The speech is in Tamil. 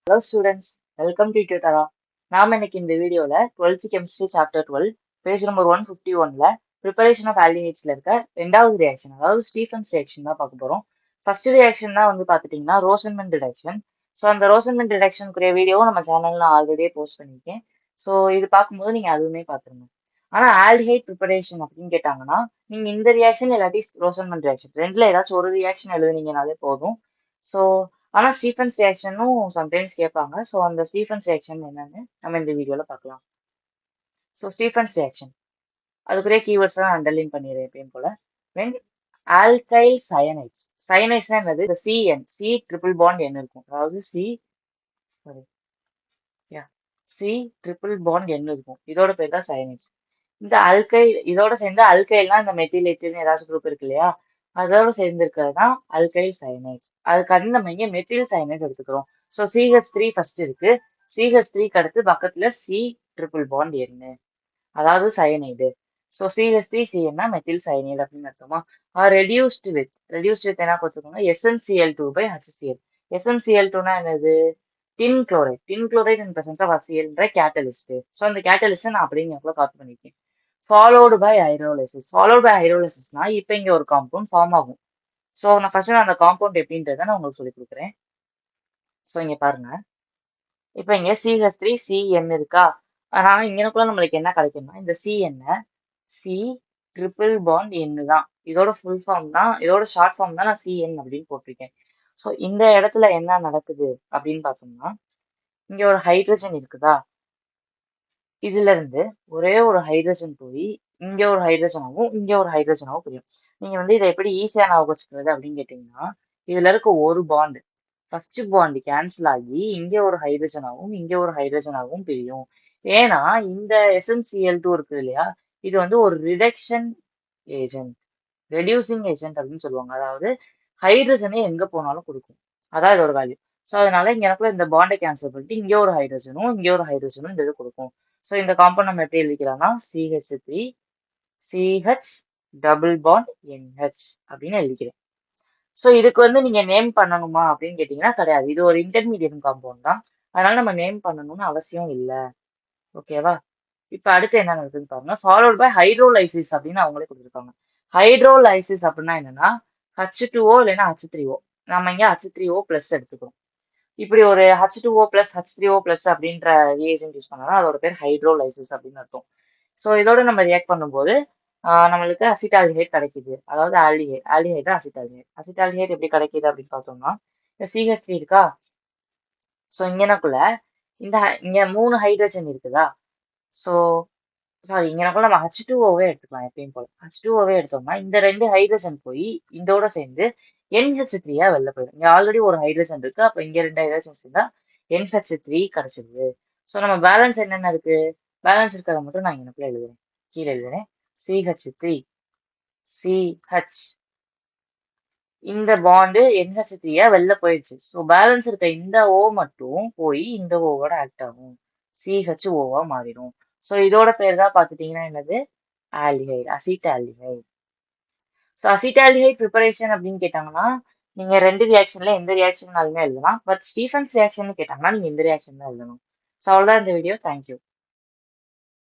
Hello students, welcome to Tutara. நாம் இன்னைக்கு இந்த வீடியோல 12th chemistry chapter 12 page number 151ல preparation of aldehydes இருக்க ரெண்டாவது ரியாக்ஷன் அதாவது ஸ்டீஃபன்ஸ் ரியாக்ஷன் தான் பார்க்க போறோம். ஃபர்ஸ்ட் ரியாக்ஷன் தான் பாத்துட்டீங்கன்னா ரோசன்மன் ரிடக்ஷன். ஸோ அந்த ரோசன்மன் ரிடக்ஷனுக்குரிய வீடியோவும் நம்ம சேனல்ல ஆல்ரெடியே போஸ்ட் பண்ணியிருக்கேன். ஸோ இது பார்க்கும்போது நீங்க அதுவுமே பார்த்துருங்க. ஆனா ஆல்டிஹைட் ப்ரிப்பரேஷன் அப்படின்னு கேட்டாங்கன்னா நீங்க இந்த ரியாக்ஷன் இல்லாட்டி ரோசன்மன் ரியாக்ஷன் ரெண்டுல ஏதாச்சும் ஒரு ரியாக்ஷன் எழுதுனீங்கனாலே போதும். ஸோ ஆனா ஸ்டீஃபன்ஸ் ரியாக்ஷனும் சம்டைம்ஸ் கேட்பாங்க. ஸோ அந்த ஸ்டீஃபன்ஸ் ரியாக்ஷன் என்னன்னு நம்ம இந்த வீடியோல பார்க்கலாம். ஸோ ஸ்டீஃபன்ஸ் ரியாக்ஷன் அதுக்குரிய கீவேர்ட்ஸ் தான் அண்டர்லைன் பண்ணிடுறேன் எப்பயும் போல. வென் ஆல்கைல் சயனைட்ஸ், சயனைட்ஸ்னா என்னது? இந்த CN C triple bond N இருக்கும், அதாவது சி ட்ரிபிள் பாண்ட் என் இருக்கும். இதோட பேர் தான் சயனைட்ஸ். இந்த அல்கைல் இதோட சேர்ந்து அல்கைல்னா இந்த மெத்தில் எத்தில் ஏதாச்சும் குரூப் இருக்கு இல்லையா, அதோட சேர்ந்திருக்கிறது தான் அல்கைல் சயனைட்ஸ். அதுக்கு நம்ம இங்க மெத்தில் சயனைட் எடுத்துக்கிறோம். ஸோ CH3 ஃபர்ஸ்ட் இருக்கு. CH3க்கு அடுத்து பக்கத்துல சி ட்ரிபிள் பாண்ட் என்ன, அதாவது cyanide. So CH3CN methyl cyanide அப்படின்னு அர்த்தமா. ரெடியூஸ்டு வித் என்ன கொடுத்துருக்கோங்க? SnCl2/HCl. SnCl2னா என்னது? Tin chloride in presence of HCl என்ற கேட்டலிஸ்ட். ஸோ அந்த கேட்டலிஸ்ட் நான் அப்படியே இங்க காப்பி பண்ணிருக்கேன். ஃபாலோடு பை ஹைட்ரோலிசிஸ்னா இப்போ இங்க ஒரு காம்பவுண்ட் ஃபார்ம் ஆகும். ஸோ நான் ஃபர்ஸ்ட் அந்த காம்பவுண்ட் எப்படின்றத நான் உங்களுக்கு சொல்லி கொடுக்குறேன். ஸோ இங்க பாருங்க, இப்போ இங்க CH3CN இருக்கா. ஆனா இங்கனக்குள்ள நம்மளுக்கு என்ன கிடைக்கும்னா இந்த CN C triple bond N தான். இதோட ஃபுல் ஃபார்ம் தான், இதோட ஷார்ட் ஃபார்ம் தான் நான் CN அப்படின்னு போட்டிருக்கேன். ஸோ இந்த இடத்துல என்ன நடக்குது அப்படின்னு பார்த்தோம்னா, இங்க ஒரு ஹைட்ரஜன் இருக்குதா, இதுல இருந்து ஒரே ஒரு ஹைட்ரஜன் போய் இங்க ஒரு ஹைட்ரஜனாகவும் இங்க ஒரு ஹைட்ரஜனாகவும் புரியும். நீங்க இதை எப்படி ஈஸியா ஞாபகம் வச்சுக்கிறது அப்படின்னு கேட்டீங்கன்னா, இதுல இருக்க ஒரு பாண்ட் ஃபர்ஸ்ட் பாண்ட் கேன்சல் ஆகி இங்க ஒரு ஹைட்ரஜனாகவும் இங்க ஒரு ஹைட்ரஜனாகவும் பிரியும். ஏன்னா இந்த SnCl2 இருக்குது இல்லையா, இது ஒரு ரிடக்ஷன் ஏஜென்ட், ரெடியூசிங் ஏஜென்ட் அப்படின்னு சொல்லுவாங்க. அதாவது ஹைட்ரஜனே எங்க போனாலும் கொடுக்கும், அதான் இதோட வேல்யூ. ஸோ அதனால இங்க எனக்குள்ள இந்த பாண்டை கேன்சல் பண்ணிட்டு இங்க ஒரு ஹைட்ரஜனும் இங்க ஒரு ஹைட்ரஜனும் இந்த இது கொடுக்கும். ஸோ இந்த காம்பவுண்ட் நம்ம எப்படி எழுதிக்கலாம்னா CH3 CH double bond NH அப்படின்னு எழுதிக்கிறேன். ஸோ இதுக்கு நீங்க நேம் பண்ணணுமா அப்படின்னு கேட்டீங்கன்னா கிடையாது. இது ஒரு இன்டர்மீடியட் காம்பவுண்ட் தான், அதனால நம்ம நேம் பண்ணணும்னு அவசியம் இல்லை. ஓகேவா? இப்ப அடுத்து என்ன நடக்குதுன்னு பாருங்க. ஃபாலோட் பை ஹைட்ரோலைசிஸ் அப்படின்னு அவங்களே கொடுத்துருக்காங்க. ஹைட்ரோலைசிஸ் அப்படின்னா என்னன்னா H2O இல்லைன்னா H3O. நம்ம இங்க H3O பிளஸ் எடுத்துக்கிறோம். இப்படி ஒரு H2O பிளஸ் H3O பிளஸ் அப்படின்ற ரியேஜென்ட் யூஸ் பண்ணா அதோட பேர் ஹைட்ரோலைசிஸ் அப்படின்னு அர்த்தம். ஸோ இதோட நம்ம ரியாக்ட் பண்ணும்போது நம்மளுக்கு அசிட்டால்டிஹைட் கிடைக்குது, அதாவது ஆல்டிஹைட் தான் அசிட்டால்டிஹைட் எப்படி கிடைக்குது அப்படின்னு பார்த்தோம்னா, இந்த CH3 இருக்கா. ஸோ இங்கனக்குள்ள இங்க 3 ஹைட்ரஜன் இருக்குதா. ஸோ சாரி, இங்கனக்குள்ள நம்ம H2Oவே எடுத்துக்கலாம். எப்பயும் போல H2Oவே எடுத்தோம்னா இந்த 2 ஹைட்ரஜன் போய் இதோட சேர்ந்து NH3 வெளில போயிடும். இங்க ஆல்ரெடி ஒரு ஹைட்ரஜன் இருக்கு, அப்ப இங்க 2 ஹைட்ரஜன் சேர்ந்தா NH3 கிடைச்சிருது. ஸோ நம்ம பேலன்ஸ் என்னென்ன இருக்கு, பேலன்ஸ் இருக்கிறத மட்டும் நான் இங்கனக்குள்ள எழுதுறேன், கீழே எழுதுறேன். CH3 CH இந்த பாண்டு NH3 வெளில போயிடுச்சு. ஸோ பேலன்ஸ் இருக்க இந்த O மட்டும் போய் இந்த ஓவோட ஆக்ட் ஆகும், CHOவா மாறிடும். ஸோ இதோட பேர் தான் பார்த்துட்டீங்கன்னா என்னது? Aldehyde, acetaldehyde. So acetaldehyde preparation அப்படின்னு கேட்டாங்கன்னா நீங்க 2 ரியாக்ஷன்ல எந்த ரியாக்ஷன்னாலுமே எழுதலாம். பட் ஸ்டீஃபன்ஸ் ரியாக்ஷன் கேட்டாங்கன்னா நீங்க இந்த ரியாக்ஷன் தான் எழுதணும். ஸோ அவ்வளோதான் இந்த வீடியோ. தேங்க்யூ.